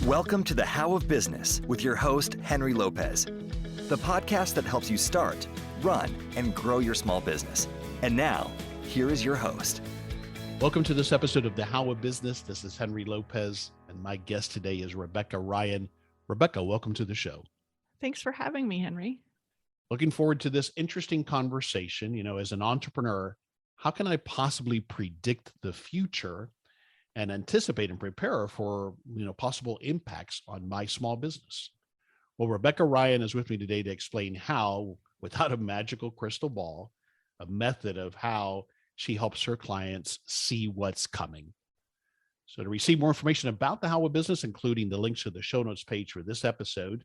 Welcome to the How of Business with your host, Henry Lopez, the podcast that helps you start, run, and grow your small business. And now, here is your host. Welcome to this episode of the How of Business. This is Henry Lopez, and my guest today is Rebecca Ryan. Rebecca, welcome to the show. Thanks for having me, Henry. Looking forward to this interesting conversation. You know, as an entrepreneur, how can I possibly predict the future and anticipate and prepare for, possible impacts on my small business? Well, Rebecca Ryan is with me today to explain how, without a magical crystal ball, a method of how she helps her clients see what's coming. So to receive more information about the How of Business, including the links to the show notes page for this episode,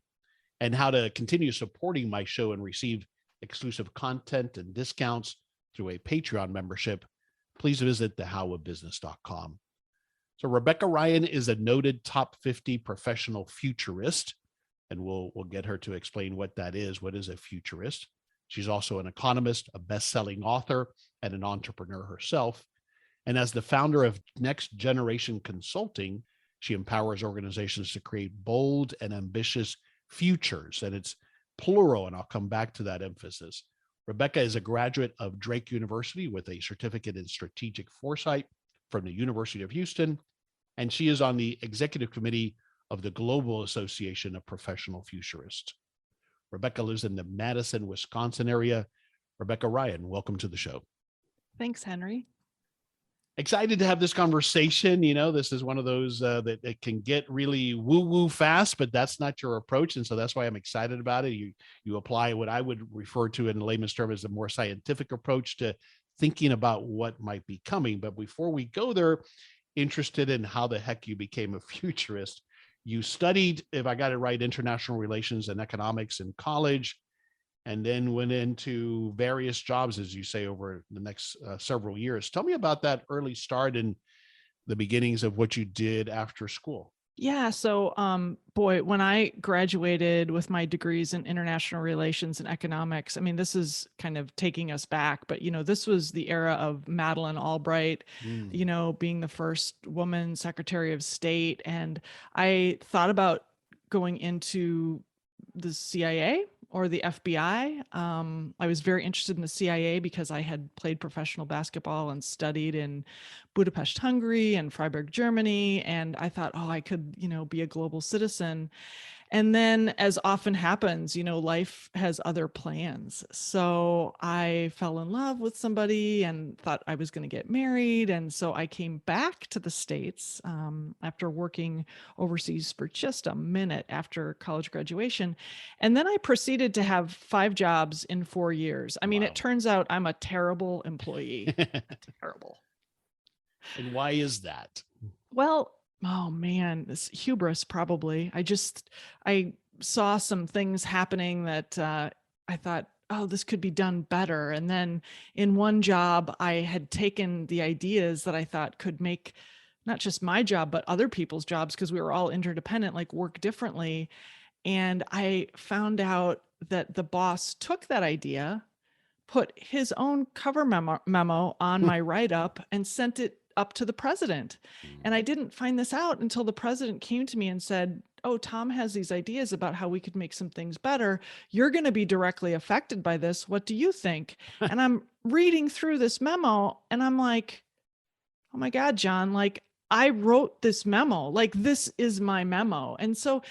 and how to continue supporting my show and receive exclusive content and discounts through a Patreon membership, please visit thehowofbusiness.com. So Rebecca Ryan is a noted top 50 professional futurist, and we'll get her to explain what that is. What is a futurist? She's also an economist, a best-selling author, and an entrepreneur herself. And as the founder of Next Generation Consulting, she empowers organizations to create bold and ambitious futures, and it's plural, and I'll come back to that emphasis. Rebecca is a graduate of Drake University with a certificate in Strategic Foresight from the University of Houston, and she is on the executive committee of the Global Association of Professional Futurists. Rebecca lives in the Madison, Wisconsin area. Rebecca Ryan, welcome to the show. Thanks, Henry. Excited to have this conversation. You know, this is one of those that it can get really woo-woo fast, but that's not your approach. And so that's why I'm excited about it. You apply what I would refer to in layman's terms as a more scientific approach to thinking about what might be coming. But before we go there, interested in how the heck you became a futurist. You studied, if I got it right, international relations and economics in college, and then went into various jobs, as you say, over the next several years. Tell me about that early start and the beginnings of what you did after school. Yeah. So, when I graduated with my degrees in international relations and economics, I mean, this is kind of taking us back, but, this was the era of Madeleine Albright, being the first woman Secretary of State. And I thought about going into the CIA or the FBI. I was very interested in the CIA because I had played professional basketball and studied in Budapest, Hungary and Freiburg, Germany. And I thought, I could, be a global citizen. And then, as often happens, life has other plans. So I fell in love with somebody and thought I was going to get married. And so I came back to the States after working overseas for just a minute after college graduation. And then I proceeded to have 5 jobs in 4 years. I mean, Wow. It turns out I'm a terrible employee. Terrible. And why is that? Well, oh man, this hubris probably. I saw some things happening that I thought, this could be done better. And then in one job, I had taken the ideas that I thought could make not just my job, but other people's jobs, because we were all interdependent, like work differently. And I found out that the boss took that idea, put his own cover memo on my write-up, and sent it up to the president. And I didn't find this out until the president came to me and said, Tom has these ideas about how we could make some things better. You're going to be directly affected by this. What do you think? And I'm reading through this memo and I'm like, oh my God, John, like I wrote this memo, like this is my memo. And so,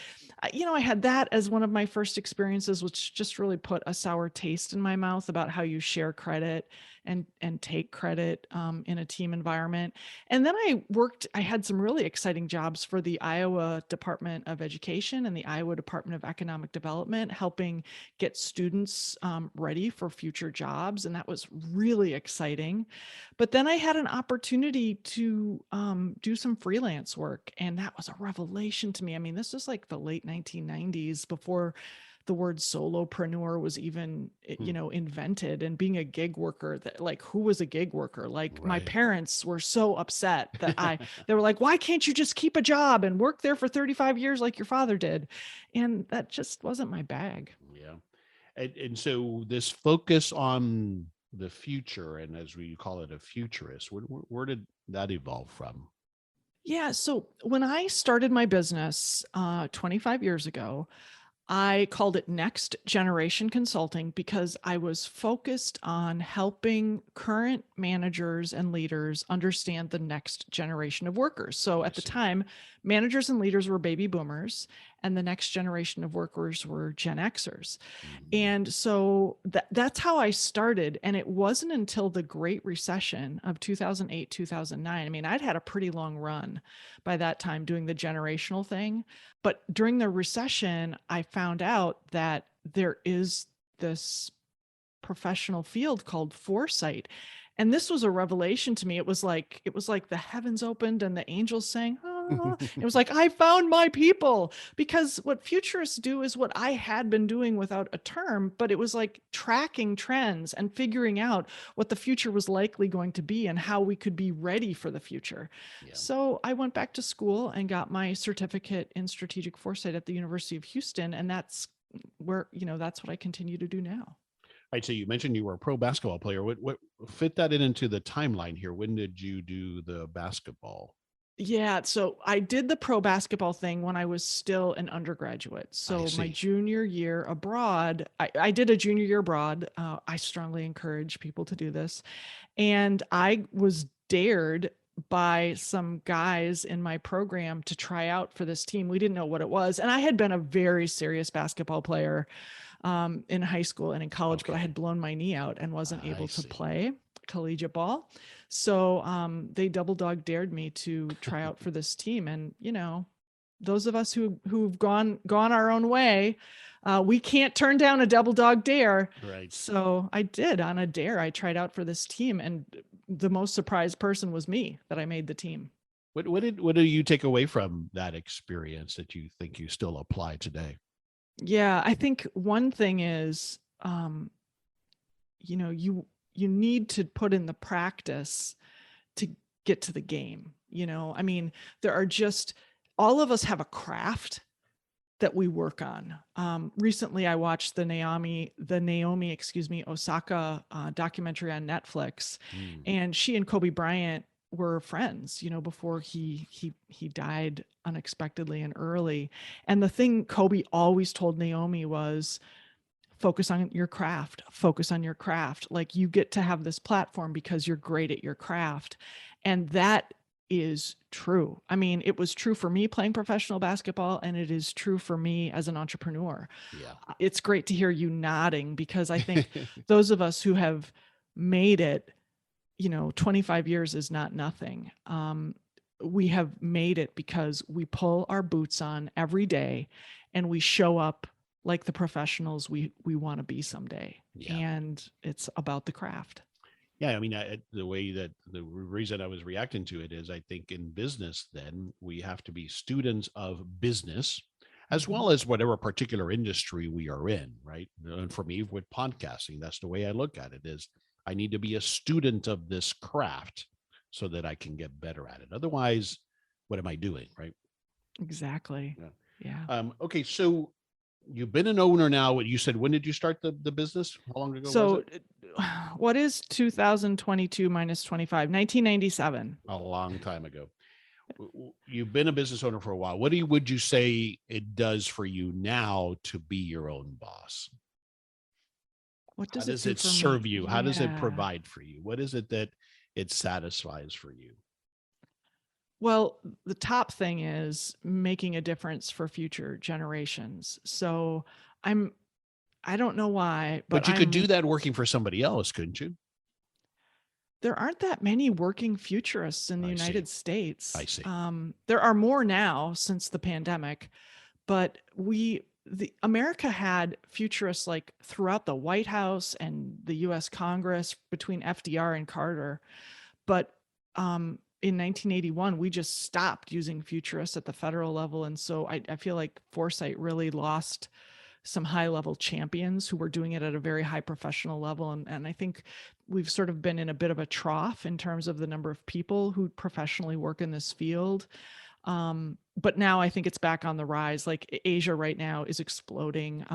I had that as one of my first experiences, which just really put a sour taste in my mouth about how you share credit and take credit in a team environment. And then I had some really exciting jobs for the Iowa Department of Education and the Iowa Department of Economic Development, helping get students ready for future jobs. And that was really exciting. But then I had an opportunity to do some freelance work. And that was a revelation to me. I mean, this was like the late 1990s, before the word solopreneur was even, invented. And being a gig worker, who was a gig worker? Like my parents were so upset that they were like, why can't you just keep a job and work there for 35 years like your father did? And that just wasn't my bag. Yeah. And so this focus on the future, and as we call it, a futurist, where did that evolve from? Yeah. So when I started my business 25 years ago, I called it Next Generation Consulting because I was focused on helping current managers and leaders understand the next generation of workers. So I at the see. time, managers and leaders were baby boomers, and the next generation of workers were Gen Xers. Mhm. And so that's how I started. And it wasn't until the Great Recession of 2008, 2009. I mean, I'd had a pretty long run by that time doing the generational thing. But during the recession, I found out that there is this professional field called foresight. And this was a revelation to me. It was like the heavens opened and the angels sang, ah. It was like I found my people, because what futurists do is what I had been doing without a term, but it was like tracking trends and figuring out what the future was likely going to be and how we could be ready for the future. Yeah. So I went back to school and got my certificate in strategic foresight at the University of Houston, and that's where, that's what I continue to do now. Right. So you mentioned you were a pro basketball player. What fit that into the timeline here? When did you do the basketball? Yeah, so I did the pro basketball thing when I was still an undergraduate. I So my see. junior year abroad, I did a junior year abroad. I strongly encourage people to do this. And I was dared by some guys in my program to try out for this team. We didn't know what it was. And I had been a very serious basketball player in high school and in college, but I had Okay. blown my knee out and wasn't I able to see. play collegiate ball. So they double dog dared me to try out for this team. And, those of us who've gone our own way, we can't turn down a double dog dare. Right. So I did. On a dare, I tried out for this team, and the most surprised person was me that I made the team. What do you take away from that experience that you think you still apply today? Yeah, I think one thing is, you need to put in the practice to get to the game. I mean, there are just, all of us have a craft that we work on. Recently, I watched the Naomi, Osaka documentary on Netflix, Hmm. and she and Kobe Bryant were friends, before he died unexpectedly and early. And the thing Kobe always told Naomi was, focus on your craft, focus on your craft. Like, you get to have this platform because you're great at your craft. And that is true. I mean, it was true for me playing professional basketball, and it is true for me as an entrepreneur. Yeah. It's great to hear you nodding, because I think those of us who have made it, 25 years is not nothing. We have made it because we pull our boots on every day and we show up like the professionals we want to be someday. Yeah. And it's about the craft. Yeah. I mean, the reason I was reacting to it is I think in business, then we have to be students of business as Mhm. well as whatever particular industry we are in. Right. And for me, with podcasting, that's the way I look at it is I need to be a student of this craft so that I can get better at it. Otherwise, what am I doing? Right. Exactly. Yeah. Yeah. Okay. So you've been an owner now. You said, when did you start the business? How long ago was it? So what is 2022 minus 25? 1997. A long time ago. You've been a business owner for a while. Would you say it does for you now to be your own boss? What How does it does do it for me? serve you? How does it Yeah. provide for you? What is it that it satisfies for you? Well, the top thing is making a difference for future generations. So I'm I don't know why, but But you could do that working for somebody else, couldn't you? there aren't that many working futurists in the I see. United States. I see. There are more now since the pandemic, but the America had futurists like throughout the White House and the U.S. Congress between FDR and Carter. But in 1981, we just stopped using futurists at the federal level. And so I feel like Foresight really lost some high level champions who were doing it at a very high professional level. And I think we've sort of been in a bit of a trough in terms of the number of people who professionally work in this field. But now I think it's back on the rise. Like Asia right now is exploding.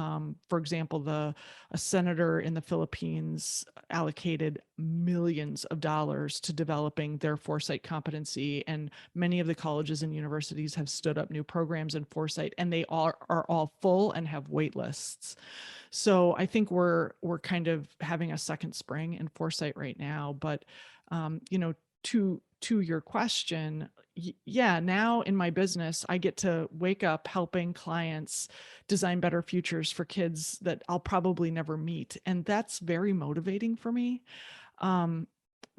For example, a senator in the Philippines allocated millions of dollars to developing their foresight competency, and many of the colleges and universities have stood up new programs in foresight, and they are all full and have wait lists. So I think we're kind of having a second spring in foresight right now. But to your question, yeah, now in my business, I get to wake up helping clients design better futures for kids that I'll probably never meet. And that's very motivating for me.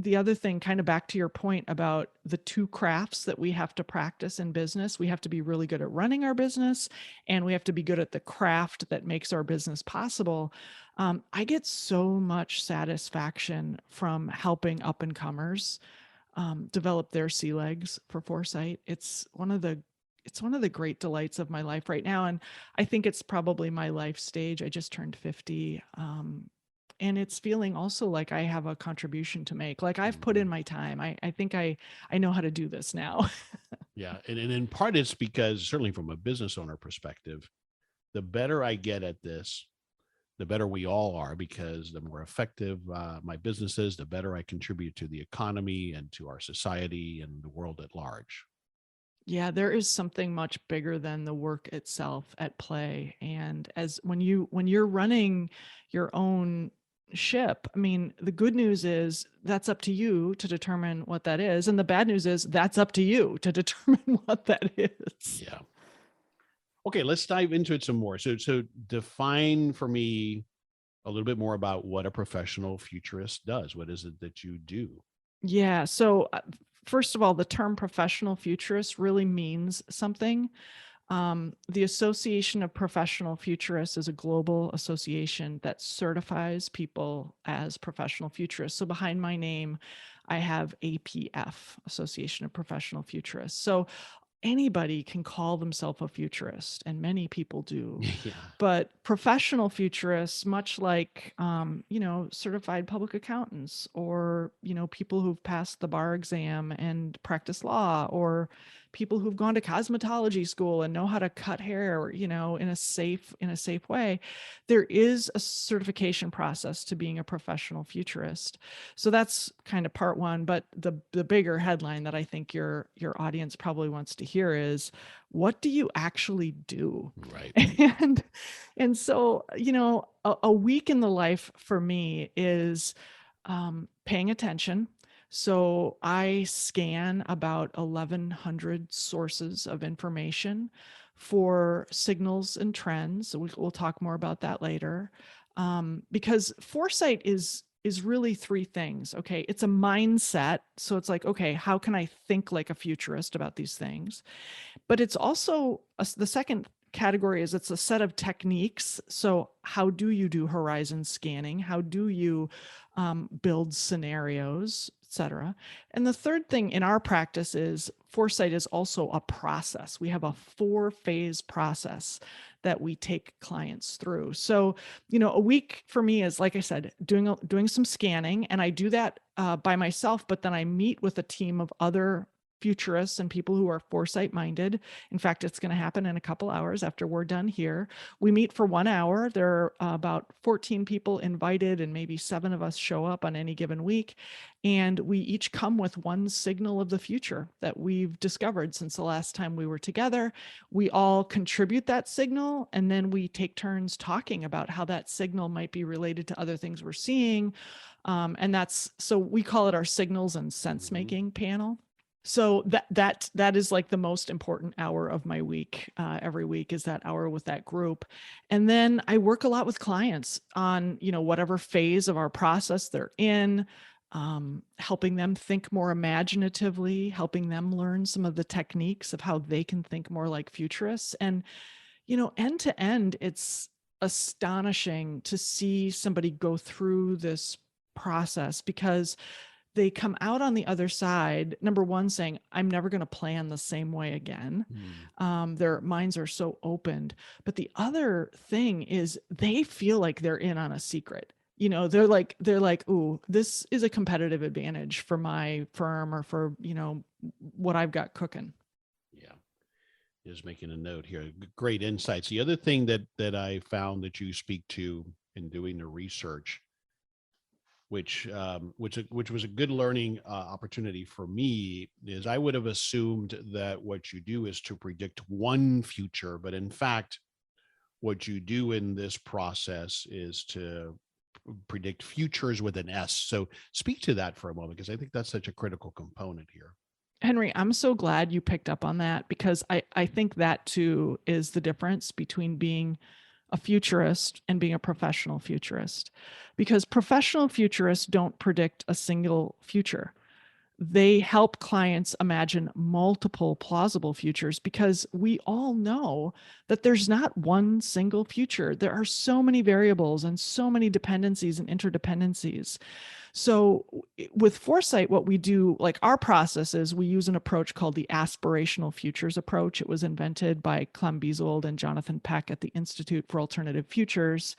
The other thing, kind of back to your point about the two crafts that we have to practice in business, we have to be really good at running our business, and we have to be good at the craft that makes our business possible. I get so much satisfaction from helping up and comers develop their sea legs for foresight. It's one of the great delights of my life right now. And I think it's probably my life stage. I just turned 50. And it's feeling also like I have a contribution to make. Like I've put in my time. I think I know how to do this now. Yeah. And in part, it's because certainly from a business owner perspective, the better I get at this, the better we all are, because the more effective my business is, the better I contribute to the economy and to our society and the world at large. Yeah, there is something much bigger than the work itself at play. And when you're running your own ship, I mean, the good news is that's up to you to determine what that is. And the bad news is that's up to you to determine what that is. Yeah. Okay, let's dive into it some more. So define for me a little bit more about what a professional futurist does. What is it that you do? Yeah. So, first of all, the term professional futurist really means something. The Association of Professional Futurists is a global association that certifies people as professional futurists. So behind my name, I have APF, Association of Professional Futurists. So anybody can call themselves a futurist, and many people do. Yeah. But professional futurists, much like certified public accountants, or people who've passed the bar exam and practice law, or people who've gone to cosmetology school and know how to cut hair, in a safe way, there is a certification process to being a professional futurist. So that's kind of part one. But the bigger headline that I think your audience probably wants to hear is, what do you actually do? Right. And so, a week in the life for me is paying attention. So I scan about 1,100 sources of information for signals and trends. So we'll talk more about that later. Because foresight is really three things. Okay. It's a mindset. So it's like, okay, how can I think like a futurist about these things? But it's also the second category is it's a set of techniques. So how do you do horizon scanning? How do you build scenarios, et cetera? And the third thing in our practice is foresight is also a process. We have a 4-phase process that we take clients through. So, a week for me is, like I said, doing some scanning, and I do that by myself, but then I meet with a team of other futurists and people who are foresight minded. In fact, it's going to happen in a couple hours after we're done here. We meet for 1 hour. There are about 14 people invited, and maybe 7 of us show up on any given week. And we each come with one signal of the future that we've discovered since the last time we were together. We all contribute that signal, and then we take turns talking about how that signal might be related to other things we're seeing. And so we call it our signals and sense making panel. So that is like the most important hour of my week. Every week is that hour with that group. And then I work a lot with clients on, whatever phase of our process they're in, helping them think more imaginatively, helping them learn some of the techniques of how they can think more like futurists. And, end to end, it's astonishing to see somebody go through this process, because they come out on the other side, number one, saying, I'm never going to plan the same way again. Their minds are so opened. But the other thing is they feel like they're in on a secret. They're like, ooh, this is a competitive advantage for my firm, or for, what I've got cooking. Yeah. Just making a note here. Great insights. The other thing that I found that you speak to in doing the research, which was a good learning opportunity for me, is I would have assumed that what you do is to predict one future, but in fact, what you do in this process is to predict futures with an S. So speak to that for a moment, because I think that's such a critical component here. Henry, I'm so glad you picked up on that, because I think that too is the difference between being a futurist and being a professional futurist. Because professional futurists don't predict a single future. They help clients imagine multiple plausible futures, because we all know that there's not one single future. There are so many variables and so many dependencies and interdependencies. So with Foresight, what we do, like our process is we use an approach called the Aspirational Futures approach. It was invented by Clem Biesold and Jonathan Peck at the Institute for Alternative Futures.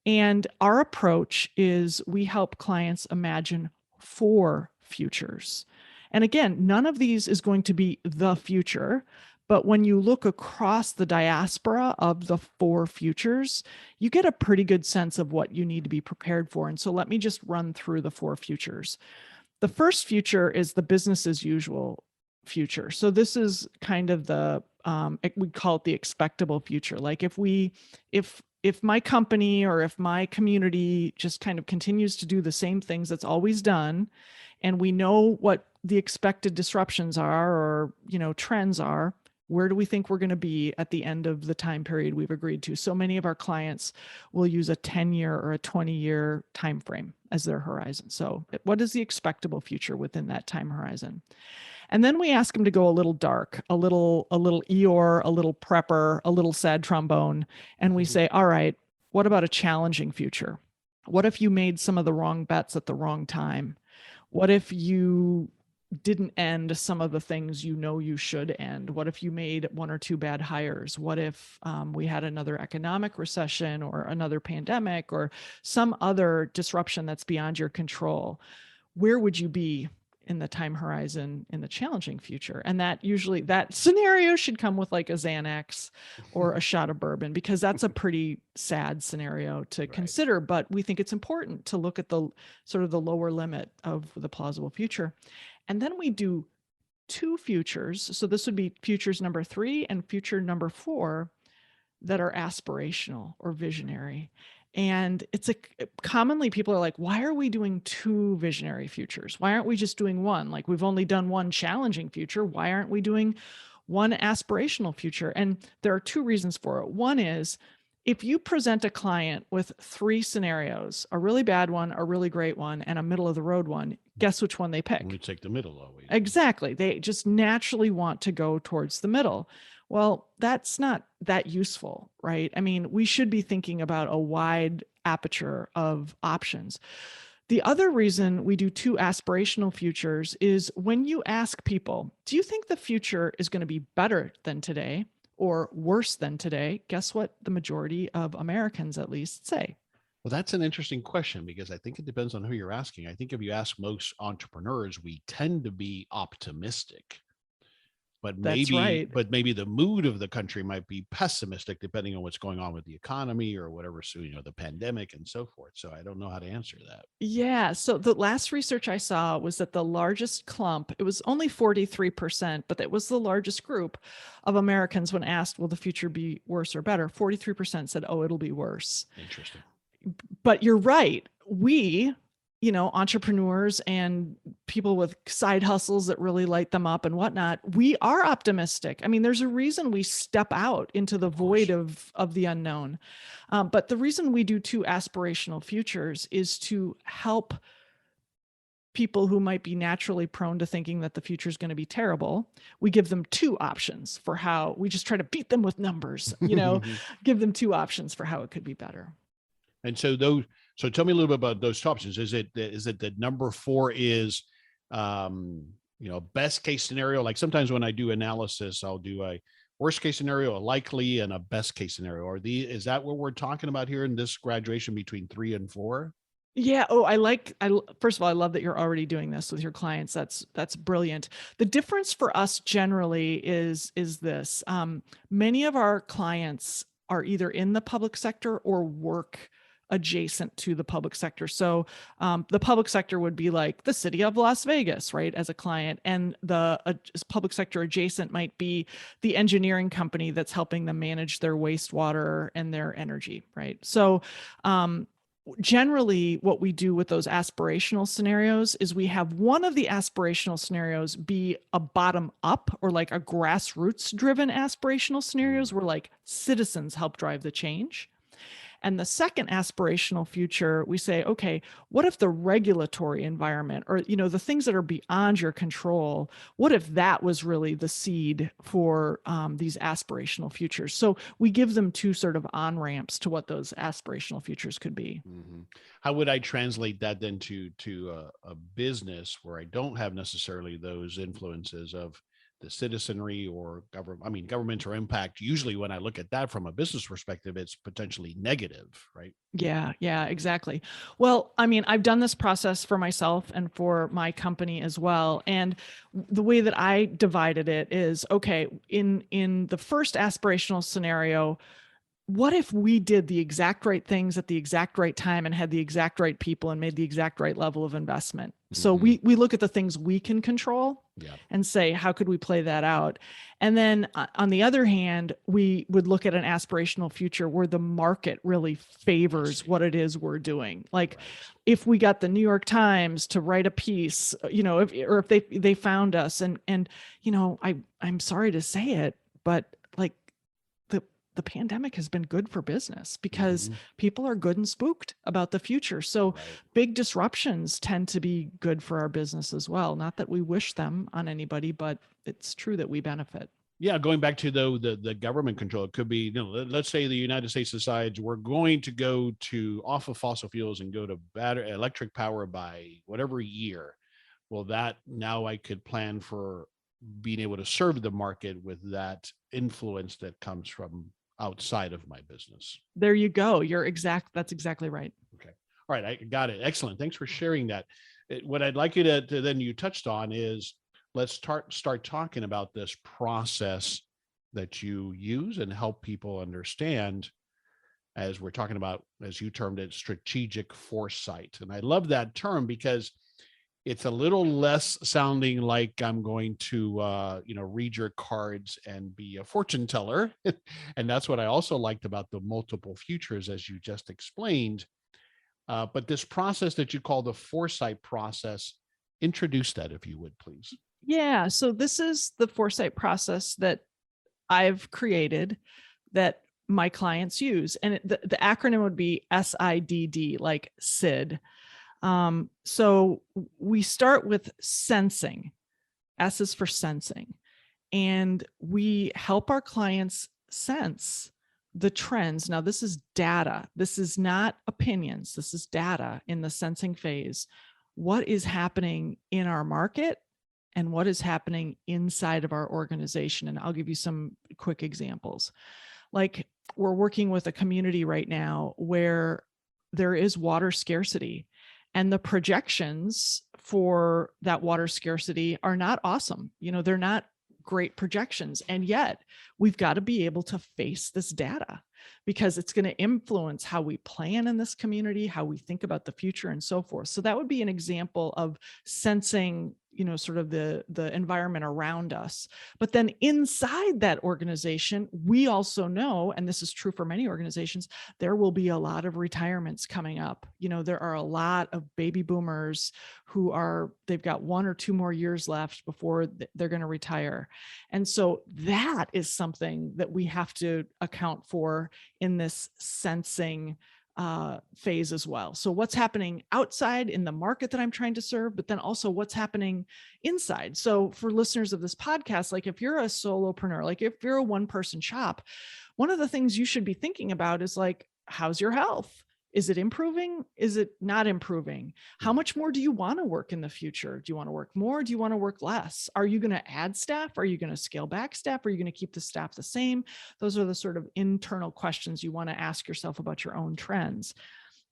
And our approach is we help clients imagine 4 futures. And again, none of these is going to be the future, but when you look across the diaspora of the 4 futures, you get a pretty good sense of what you need to be prepared for. And so let me just run through the 4 futures. The first future is the business as usual future. So this is kind of the, we call it the expectable future. Like if my company or if my community just kind of continues to do the same things it's always done, and we know what the expected disruptions are, or, trends are, where do we think we're going to be at the end of the time period we've agreed to? So many of our clients will use a 10-year or a 20-year time frame as their horizon. So what is the expectable future within that time horizon? And then we ask them to go a little dark, a little Eeyore, a little prepper, a little sad trombone. And we say, all right, what about a challenging future? What if you made some of the wrong bets at the wrong time? What if you didn't end some of the things you should end? What if you made 1 or 2 bad hires? What if we had another economic recession or another pandemic or some other disruption that's beyond your control? Where would you be in the time horizon in the challenging future? And that scenario should come with like a Xanax or a shot of bourbon, because that's a pretty sad scenario to consider. But we think it's important to look at the sort of the lower limit of the plausible future. And then we do 2 futures. So this would be futures number 3 and future number 4 that are aspirational or visionary. And it's commonly people are like, why are we doing 2 visionary futures? Why aren't we just doing 1? Like, we've only done 1 challenging future. Why aren't we doing 1 aspirational future? And there are 2 reasons for it. One is, if you present a client with 3 scenarios, a really bad one, a really great one, and a middle of the road one, guess which one they pick? We take the middle always. Exactly. They just naturally want to go towards the middle. Well, that's not that useful, right? I mean, we should be thinking about a wide aperture of options. The other reason we do 2 aspirational futures is when you ask people, do you think the future is going to be better than today or worse than today? Guess what the majority of Americans at least say? Well, that's an interesting question, because I think it depends on who you're asking. I think if you ask most entrepreneurs, we tend to be optimistic. But maybe the mood of the country might be pessimistic, depending on what's going on with the economy or whatever, so, the pandemic and so forth. So I don't know how to answer that. Yeah. So the last research I saw was that the largest clump, it was only 43%, but it was the largest group of Americans when asked, will the future be worse or better? 43% said, oh, it'll be worse. Interesting. But you're right. We, entrepreneurs and people with side hustles that really light them up and whatnot, we are optimistic. I mean, there's a reason we step out into the void of the unknown. But the reason we do 2 aspirational futures is to help people who might be naturally prone to thinking that the future is going to be terrible. We give them 2 options for how we just try to beat them with numbers, give them 2 options for how it could be better. And so tell me a little bit about those options. Is it that number 4 is, best case scenario? Like sometimes when I do analysis, I'll do a worst case scenario, a likely, and a best case scenario. Is that what we're talking about here in this graduation between 3 and 4? Yeah. Oh, first of all, I love that you're already doing this with your clients. That's brilliant. The difference for us generally is this. Many of our clients are either in the public sector or work adjacent to the public sector. So the public sector would be like the city of Las Vegas, right, as a client. And the public sector adjacent might be the engineering company that's helping them manage their wastewater and their energy, right? So generally what we do with those aspirational scenarios is we have one of the aspirational scenarios be a bottom up or like a grassroots driven aspirational scenarios where like citizens help drive the change. And the second aspirational future, we say, okay, what if the regulatory environment or, the things that are beyond your control, what if that was really the seed for these aspirational futures? So we give them two sort of on-ramps to what those aspirational futures could be. Mm-hmm. How would I translate that then to a business where I don't have necessarily those influences of the citizenry or government? I mean, government or impact. Usually when I look at that from a business perspective, it's potentially negative, right? Yeah, exactly. Well, I mean, I've done this process for myself and for my company as well. And the way that I divided it is, okay, in the first aspirational scenario, what if we did the exact right things at the exact right time and had the exact right people and made the exact right level of investment? So we look at the things we can control and say, how could we play that out? And then on the other hand, we would look at an aspirational future where the market really favors what it is we're doing. Like if we got the New York Times to write a piece, if they found us and I'm sorry to say it, but like the pandemic has been good for business because people are good and spooked about the future. So big disruptions tend to be good for our business as well. Not that we wish them on anybody, but it's true that we benefit. Yeah, going back to the government control, it could be, let's say the United States decides we're going to go off of fossil fuels and go to battery electric power by whatever year. Well, that now I could plan for being able to serve the market with that influence that comes from outside of my business. There you go. That's exactly right. Okay. All right. I got it. Excellent. Thanks for sharing that. What I'd like you to then you touched on is let's start talking about this process that you use and help people understand, as we're talking about, as you termed it, strategic foresight. And I love that term because it's a little less sounding like I'm going to, read your cards and be a fortune teller. And that's what I also liked about the multiple futures, as you just explained. But this process that you call the foresight process, introduce that if you would, please. Yeah. So this is the foresight process that I've created that my clients use. And the acronym would be SIDD, like SID. So we start with sensing. S is for sensing. And we help our clients sense the trends. Now, this is data. This is not opinions. This is data in the sensing phase. What is happening in our market and what is happening inside of our organization? And I'll give you some quick examples. Like we're working with a community right now where there is water scarcity. And the projections for that water scarcity are not awesome. They're not great projections. And yet we've got to be able to face this data because it's going to influence how we plan in this community, how we think about the future and so forth. So that would be an example of sensing, sort of the environment around us. But then inside that organization, we also know, and this is true for many organizations, there will be a lot of retirements coming up. There are a lot of baby boomers they've got 1 or 2 more years left before they're going to retire. And so that is something that we have to account for in this sensing phase as well. So what's happening outside in the market that I'm trying to serve, but then also what's happening inside. So for listeners of this podcast, like if you're a solopreneur, like if you're a one-person shop, one of the things you should be thinking about is like, how's your health? Is it improving? Is it not improving? How much more do you want to work in the future? Do you want to work more? Do you want to work less? Are you going to add staff? Are you going to scale back staff? Are you going to keep the staff the same? Those are the sort of internal questions you want to ask yourself about your own trends.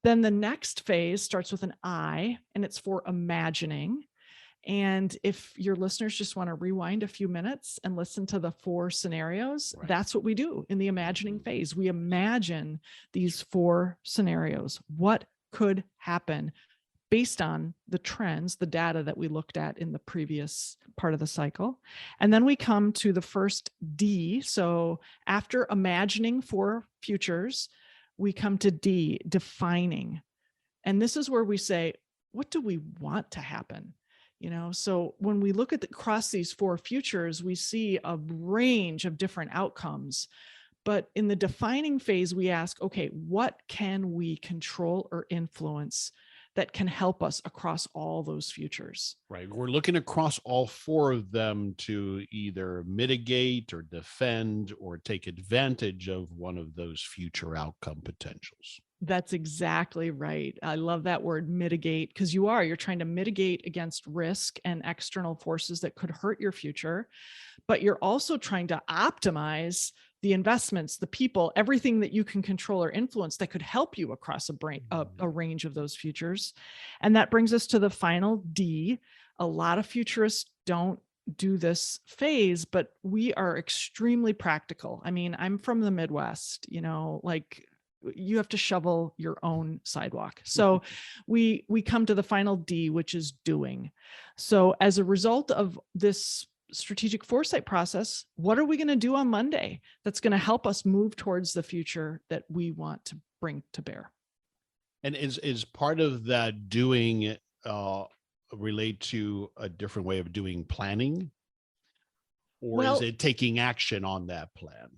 Then the next phase starts with an I, and it's for imagining. And if your listeners just want to rewind a few minutes and listen to the 4 scenarios, Right. that's what we do in the imagining phase. We imagine these 4 scenarios. What could happen based on the trends, the data that we looked at in the previous part of the cycle. And then we come to the first D. So after imagining 4 futures, we come to D, defining. And this is where we say, what do we want to happen? So when we look across these 4 futures, we see a range of different outcomes. But in the defining phase, we ask, okay, what can we control or influence that can help us across all those futures? Right. We're looking across all 4 of them to either mitigate or defend or take advantage of one of those future outcome potentials. That's exactly right. I love that word, mitigate, because you're trying to mitigate against risk and external forces that could hurt your future, but you're also trying to optimize the investments, the people, everything that you can control or influence that could help you across a range of those futures. And that brings us to the final D. A lot of futurists don't do this phase, but we are extremely practical. I mean, I'm from the Midwest, like you have to shovel your own sidewalk. So we come to the final D, which is doing. So as a result of this strategic foresight process, what are we going to do on Monday that's going to help us move towards the future that we want to bring to bear? And is part of that doing relate to a different way of doing planning? Or is it taking action on that plan?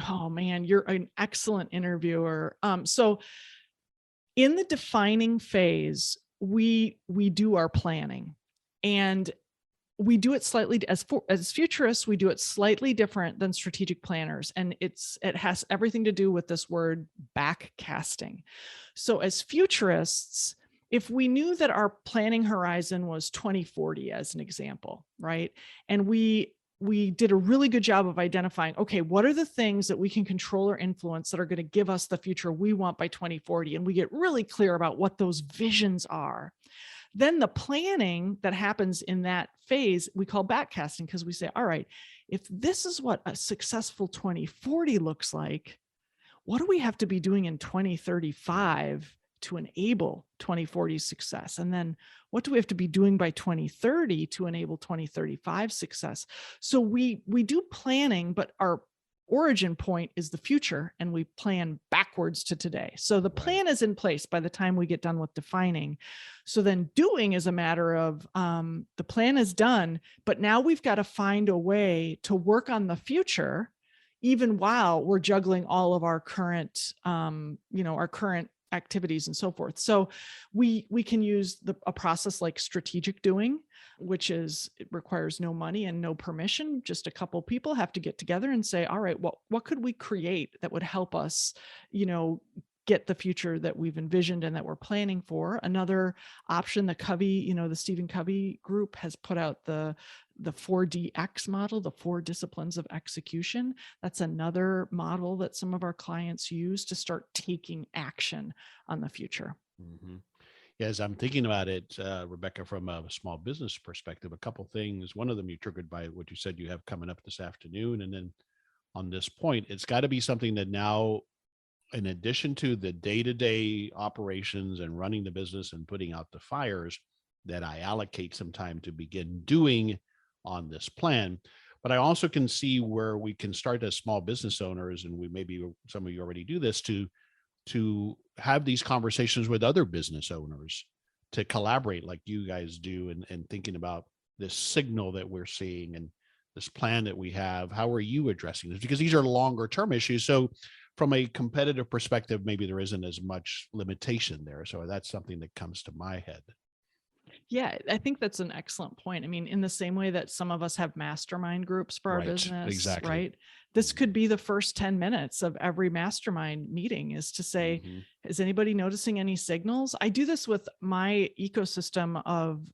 Oh man, you're an excellent interviewer. So in the defining phase, we do our planning, and we do it slightly as futurists, we do it slightly different than strategic planners. And it has everything to do with this word backcasting. So as futurists, if we knew that our planning horizon was 2040 as an example, right? And we did a really good job of identifying, okay, what are the things that we can control or influence that are going to give us the future we want by 2040? And we get really clear about what those visions are. Then the planning that happens in that phase, we call backcasting, because we say, all right, if this is what a successful 2040 looks like, what do we have to be doing in 2035 to enable 2040 success? And then what do we have to be doing by 2030 to enable 2035 success? So we do planning, but our origin point is the future, and we plan backwards to today. So the plan is in place by the time we get done with defining. So then doing is a matter of the plan is done, but now we've got to find a way to work on the future, even while we're juggling all of our current, our current activities and so forth. So we can use a process like strategic doing, which it requires no money and no permission. Just a couple people have to get together and say, all right, what could we create that would help us, get the future that we've envisioned and that we're planning for? Another option, the Covey, the Stephen Covey group has put out the 4DX model, the 4 disciplines of execution. That's another model that some of our clients use to start taking action on the future. Mm-hmm. As I'm thinking about it, Rebecca, from a small business perspective, a couple things. One of them you triggered by what you said you have coming up this afternoon. And then on this point, it's got to be something that now, in addition to the day-to-day operations and running the business and putting out the fires, that I allocate some time to begin doing on this plan. But I also can see where we can start as small business owners, and maybe some of you already do this, to have these conversations with other business owners, to collaborate like you guys do, and thinking about this signal that we're seeing and this plan that we have. How are you addressing this? Because these are longer term issues. So from a competitive perspective, maybe there isn't as much limitation there. So that's something that comes to my head. Yeah, I think that's an excellent point. I mean, in the same way that some of us have mastermind groups for our business, exactly. right? this could be the first 10 minutes of every mastermind meeting, is to say, is anybody noticing any signals? I do this with my ecosystem of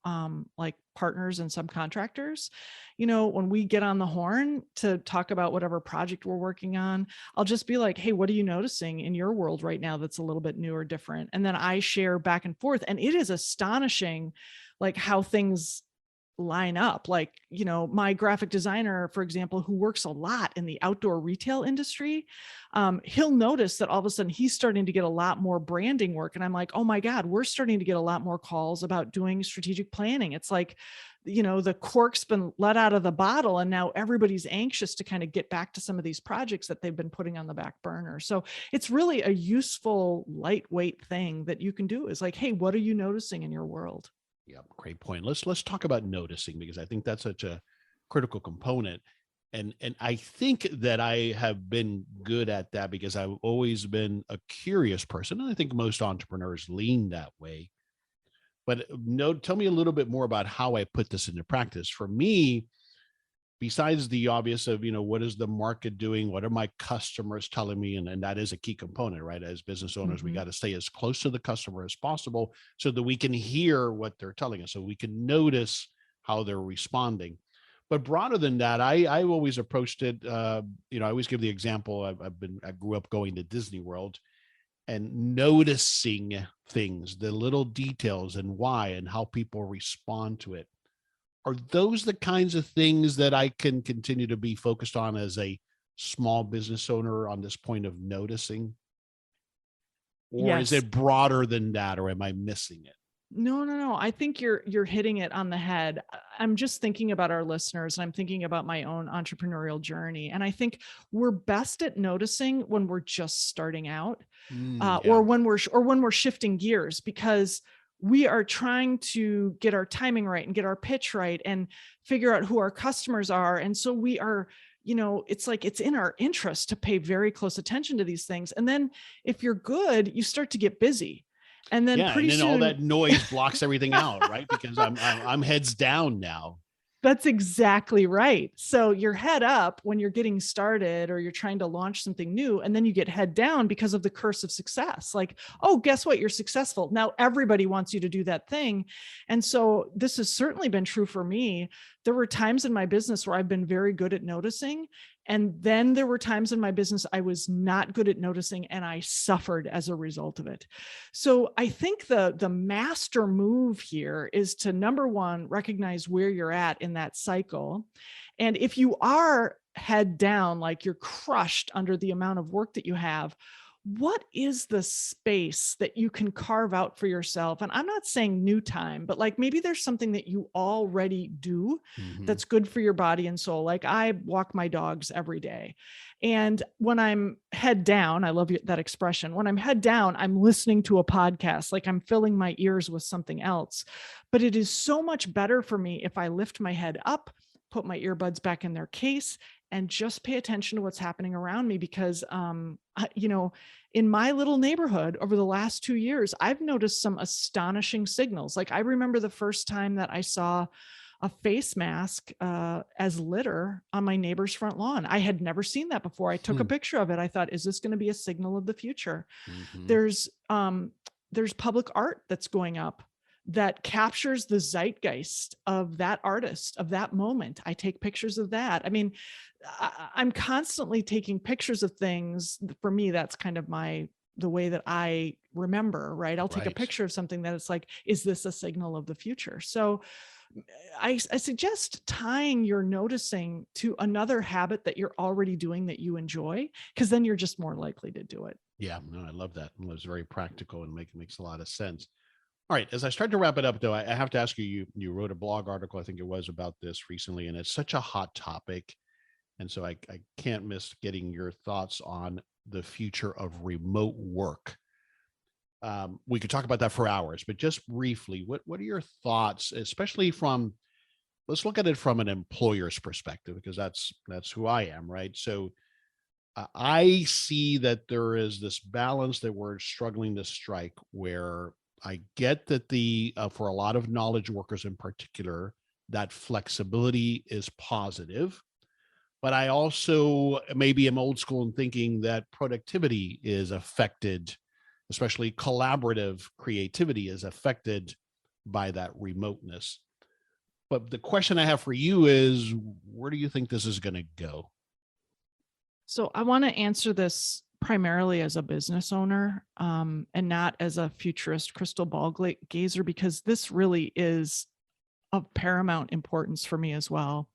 like partners and subcontractors. When we get on the horn to talk about whatever project we're working on, I'll just be like, hey, what are you noticing in your world right now that's a little bit new or different? And then I share back and forth. And it is astonishing, like how things line up. Like, my graphic designer, for example, who works a lot in the outdoor retail industry, he'll notice that all of a sudden he's starting to get a lot more branding work. And I'm like, oh my God, we're starting to get a lot more calls about doing strategic planning. It's like, the cork's been let out of the bottle, and now everybody's anxious to kind of get back to some of these projects that they've been putting on the back burner. So it's really a useful, lightweight thing that you can do, is like, hey, what are you noticing in your world? Yeah, great point. Let's talk about noticing, because I think that's such a critical component. And I think that I have been good at that because I've always been a curious person. And I think most entrepreneurs lean that way. But tell me a little bit more about how I put this into practice. For me, besides the obvious of, what is the market doing? What are my customers telling me? And that is a key component, right? As business owners, we got to stay as close to the customer as possible so that we can hear what they're telling us, so we can notice how they're responding. But broader than that, I always approached it. I always give the example. I grew up going to Disney World and noticing things, the little details and why and how people respond to it. Are those the kinds of things that I can continue to be focused on as a small business owner on this point of noticing? Or is Yes. it broader than that, or am I missing it? No. I think you're hitting it on the head. I'm just thinking about our listeners, and I'm thinking about my own entrepreneurial journey. And I think we're best at noticing when we're just starting out, or when we're shifting gears, because we are trying to get our timing right and get our pitch right and figure out who our customers are. And so we are, it's like, it's in our interest to pay very close attention to these things. And then if you're good, you start to get busy. And then pretty soon all that noise blocks everything out, right? Because I'm heads down now. That's exactly right. So you're head up when you're getting started or you're trying to launch something new, and then you get head down because of the curse of success. Like, oh, guess what? You're successful. Now everybody wants you to do that thing. And so this has certainly been true for me. There were times in my business where I've been very good at noticing. And then there were times in my business I was not good at noticing, and I suffered as a result of it. So I think the master move here is to, number one, recognize where you're at in that cycle. And if you are head down, like you're crushed under the amount of work that you have, what is the space that you can carve out for yourself? And I'm not saying new time, but like maybe there's something that you already do that's good for your body and soul. Like I walk my dogs every day. And when I'm head down, I love that expression. When I'm head down, I'm listening to a podcast, like I'm filling my ears with something else. But it is so much better for me if I lift my head up, put my earbuds back in their case, and just pay attention to what's happening around me. Because, in my little neighborhood over the last 2 years, I've noticed some astonishing signals. Like I remember the first time that I saw a face mask as litter on my neighbor's front lawn. I had never seen that before. I took a picture of it. I thought, is this going to be a signal of the future? There's public art that's going up that captures the zeitgeist of that artist, of that moment. I take pictures of that. I mean, I'm constantly taking pictures of things. For me, that's kind of the way that I remember, right? I'll take a picture of something that it's like, is this a signal of the future? So I suggest tying your noticing to another habit that you're already doing that you enjoy, because then you're just more likely to do it. Yeah, no, I love that. It was very practical and makes a lot of sense. All right, as I start to wrap it up, though, I have to ask you, you wrote a blog article, I think it was, about this recently, and it's such a hot topic. And so I can't miss getting your thoughts on the future of remote work. We could talk about that for hours, but just briefly, what are your thoughts, especially let's look at it from an employer's perspective, because that's who I am, right? So I see that there is this balance that we're struggling to strike, where I get that for a lot of knowledge workers in particular, that flexibility is positive. But I also maybe am old school in thinking that productivity is affected, especially collaborative creativity is affected by that remoteness. But the question I have for you is, where do you think this is going to go? So I want to answer this primarily as a business owner, and not as a futurist crystal ball gazer, because this really is of paramount importance for me as well.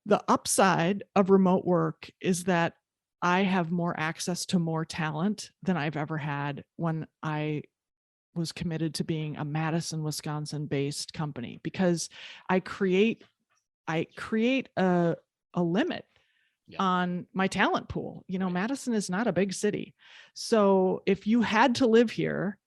The upside of remote work is that I have more access to more talent than I've ever had when I was committed to being a Madison, Wisconsin based company, because I create a limit on my talent pool. Madison is not a big city. So if you had to live here,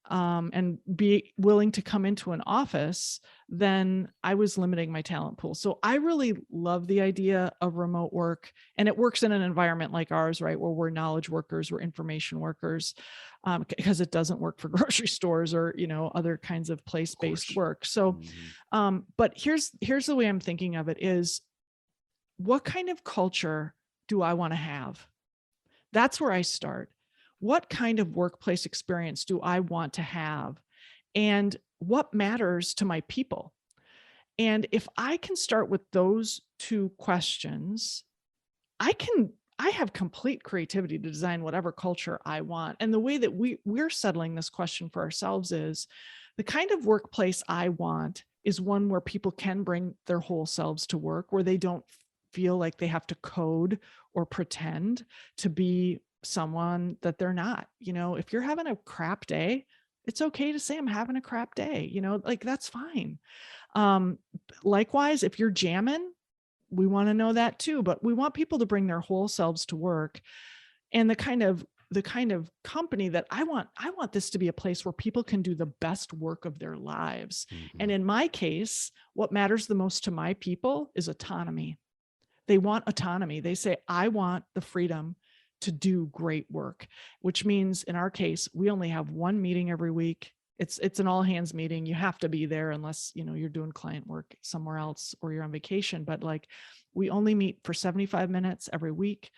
and be willing to come into an office, then I was limiting my talent pool. So I really love the idea of remote work, and it works in an environment like ours, right? Where we're knowledge workers, we're information workers, because it doesn't work for grocery stores or, other kinds of place-based work. So, but here's the way I'm thinking of it is, what kind of culture do I want to have? That's where I start. What kind of workplace experience do I want to have? And what matters to my people? And if I can start with those two questions, I have complete creativity to design whatever culture I want. And the way that we're settling this question for ourselves is, the kind of workplace I want is one where people can bring their whole selves to work, where they don't feel like they have to code or pretend to be someone that they're not. If you're having a crap day, it's okay to say I'm having a crap day, like that's fine. Likewise, if you're jamming, we want to know that too, but we want people to bring their whole selves to work. And the kind of company that I want this to be a place where people can do the best work of their lives. And in my case, what matters the most to my people is autonomy. They want autonomy. They say, I want the freedom to do great work, which means in our case, we only have one meeting every week. It's an all hands meeting. You have to be there unless, you're doing client work somewhere else or you're on vacation. But we only meet for 75 minutes every week.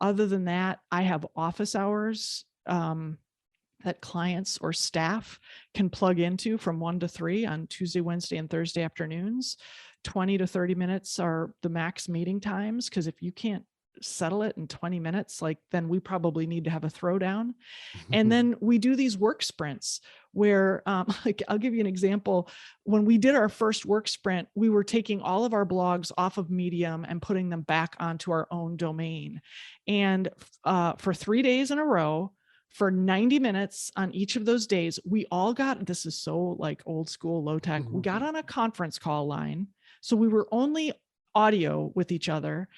Other than that, I have office hours that clients or staff can plug into from 1 to 3 on Tuesday, Wednesday, and Thursday afternoons. 20 to 30 minutes are the max meeting times, because if you can't settle it in 20 minutes, then we probably need to have a throwdown. And then we do these work sprints where, I'll give you an example. When we did our first work sprint, we were taking all of our blogs off of Medium and putting them back onto our own domain. And for 3 days in a row, for 90 minutes on each of those days, we all got, this is so old school, low tech, we got on a conference call line. So we were only audio with each other.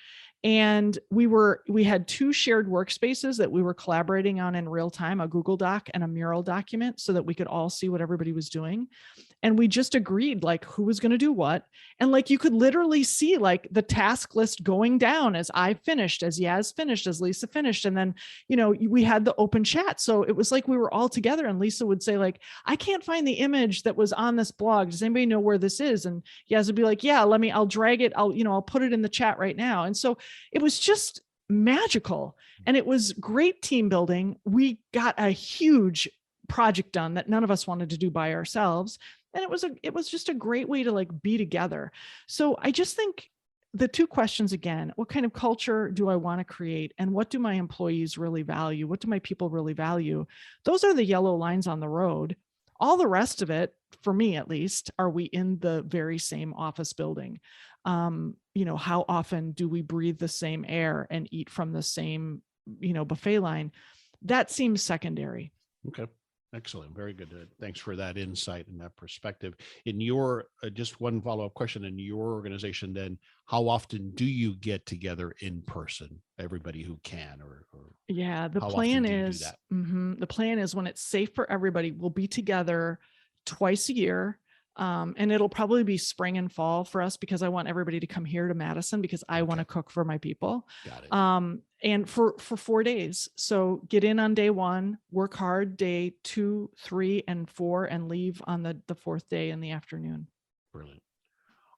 And we had 2 shared workspaces that we were collaborating on in real time, a Google Doc and a Mural document, so that we could all see what everybody was doing. And we just agreed who was going to do what. And you could literally see the task list going down as I finished, as Yaz finished, as Lisa finished. And then, we had the open chat. So it was we were all together, and Lisa would say I can't find the image that was on this blog. Does anybody know where this is? And Yaz would be yeah, I'll drag it. I'll put it in the chat right now. And so it was just magical, and it was great team building. We got a huge project done that none of us wanted to do by ourselves. And it was just a great way to be together. So I just think the 2 questions again, what kind of culture do I want to create? And what do my employees really value? What do my people really value? Those are the yellow lines on the road. All the rest of it, for me at least, are we in the very same office building? How often do we breathe the same air and eat from the same, buffet line? That seems secondary. Okay. Excellent. Very good. Thanks for that insight and that perspective. In your, just one follow-up question, in your organization, then, how often do you get together in person, everybody who can, or yeah, the plan is, the plan is when it's safe for everybody, we'll be together twice a year. And it'll probably be spring and fall for us, because I want everybody to come here to Madison, because I want to cook for my people. Got it. And for 4 days. So get in on day 1, work hard day 2, 3, and 4, and leave on the 4th day in the afternoon. Brilliant.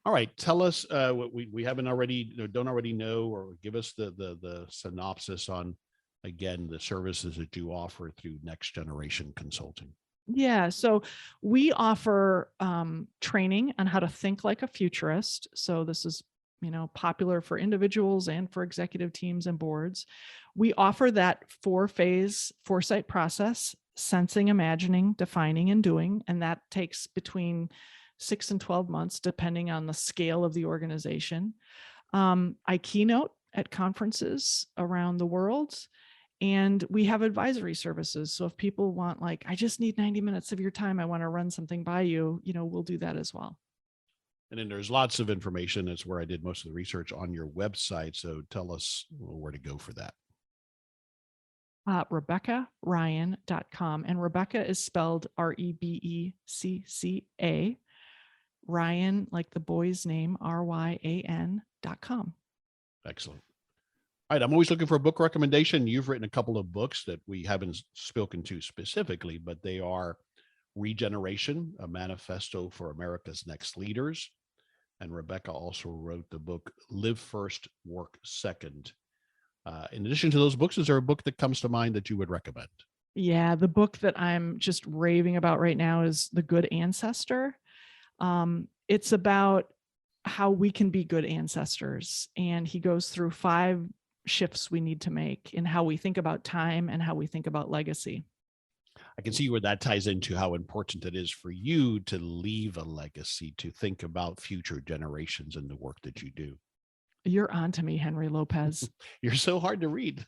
All right, tell us what we haven't already, don't already know, or give us the synopsis on, again, the services that you offer through Next Generation Consulting. Yeah, so we offer training on how to think like a futurist. So this is, popular for individuals and for executive teams and boards. We offer that 4-phase foresight process: sensing, imagining, defining, and doing. And that takes between 6 and 12 months, depending on the scale of the organization. I keynote at conferences around the world. And we have advisory services. So if people want, like, I just need 90 minutes of your time, I want to run something by you, we'll do that as well. And then there's lots of information. That's where I did most of the research, on your website. So tell us where to go for that. RebeccaRyan.com. And Rebecca is spelled Rebecca. Ryan, like the boy's name, RYAN.com. Excellent. All right, I'm always looking for a book recommendation. You've written a couple of books that we haven't spoken to specifically, but they are Regeneration, a manifesto for America's next leaders. And Rebecca also wrote the book Live First, Work Second. In addition to those books, is there a book that comes to mind that you would recommend? Yeah, the book that I'm just raving about right now is The Good Ancestor. It's about how we can be good ancestors. And he goes through 5 shifts we need to make in how we think about time and how we think about legacy. I can see where that ties into how important it is for you to leave a legacy, to think about future generations and the work that you do. You're on to me, Henry Lopez. You're so hard to read.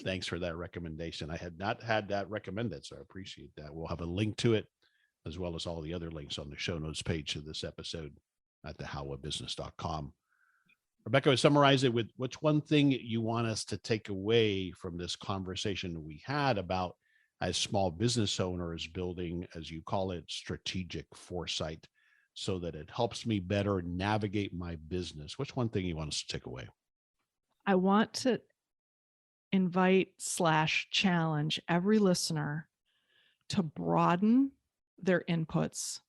Thanks for that recommendation. I had not had that recommended, so I appreciate that. We'll have a link to it, as well as all the other links on the show notes page of this episode at thehowofbusiness.com. Rebecca, would summarize it with, what's one thing you want us to take away from this conversation we had about, as small business owners, building, as you call it, strategic foresight, so that it helps me better navigate my business? What's one thing you want us to take away? I want to invite/challenge every listener to broaden their inputs.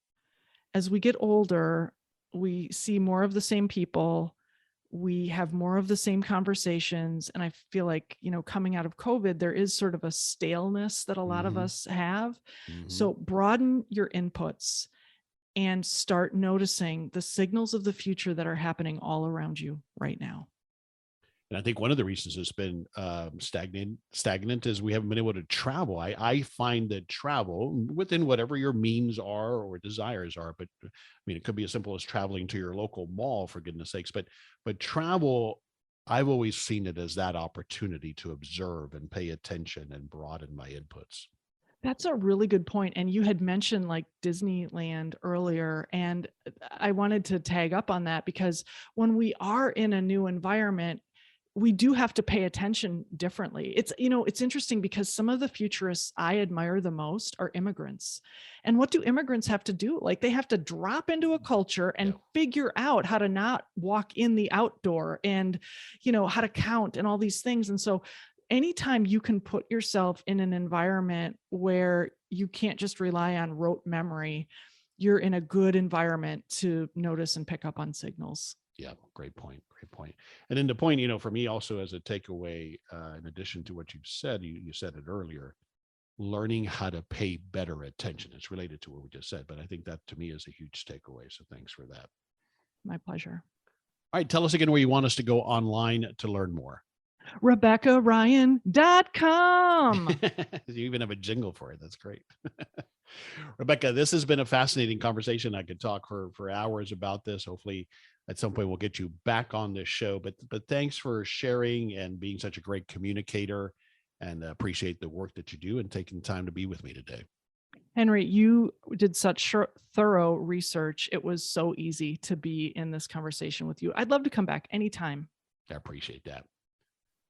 As we get older, we see more of the same people. We have more of the same conversations. And I feel like, coming out of COVID, there is sort of a staleness that a lot of us have. So broaden your inputs and start noticing the signals of the future that are happening all around you right now. And I think one of the reasons it's been stagnant is we haven't been able to travel. I find that travel, within whatever your means are or desires are, but I mean, it could be as simple as traveling to your local mall, for goodness sakes, but travel, I've always seen it as that opportunity to observe and pay attention and broaden my inputs. That's a really good point. And you had mentioned like Disneyland earlier, and I wanted to tag up on that, because when we are in a new environment, we do have to pay attention differently. It's interesting, because some of the futurists I admire the most are immigrants. And what do immigrants have to do? Like, they have to drop into a culture and figure out how to not walk in the outdoor, and, how to count and all these things. And so anytime you can put yourself in an environment where you can't just rely on rote memory, you're in a good environment to notice and pick up on signals. Yeah, great point. Great point. And then the point, for me also, as a takeaway, in addition to what you've said, you said it earlier, learning how to pay better attention. It's related to what we just said, but I think that to me is a huge takeaway. So thanks for that. My pleasure. All right. Tell us again where you want us to go online to learn more. RebeccaRyan.com. You even have a jingle for it. That's great. Rebecca, this has been a fascinating conversation. I could talk for hours about this. Hopefully at some point we'll get you back on this show, but thanks for sharing and being such a great communicator, and appreciate the work that you do and taking time to be with me today. Henry, you did such thorough research. It was so easy to be in this conversation with you. I'd love to come back anytime. I appreciate that.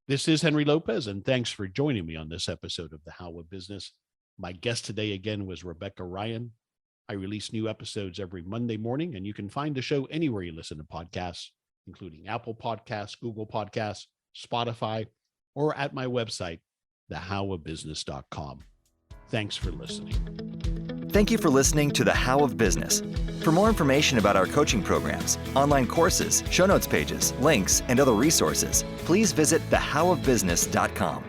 This is Henry Lopez, and thanks for joining me on this episode of The How of Business. My guest today again was Rebecca Ryan. I release new episodes every Monday morning, and you can find the show anywhere you listen to podcasts, including Apple Podcasts, Google Podcasts, Spotify, or at my website, thehowofbusiness.com. Thanks for listening. Thank you for listening to The How of Business. For more information about our coaching programs, online courses, show notes pages, links, and other resources, please visit thehowofbusiness.com.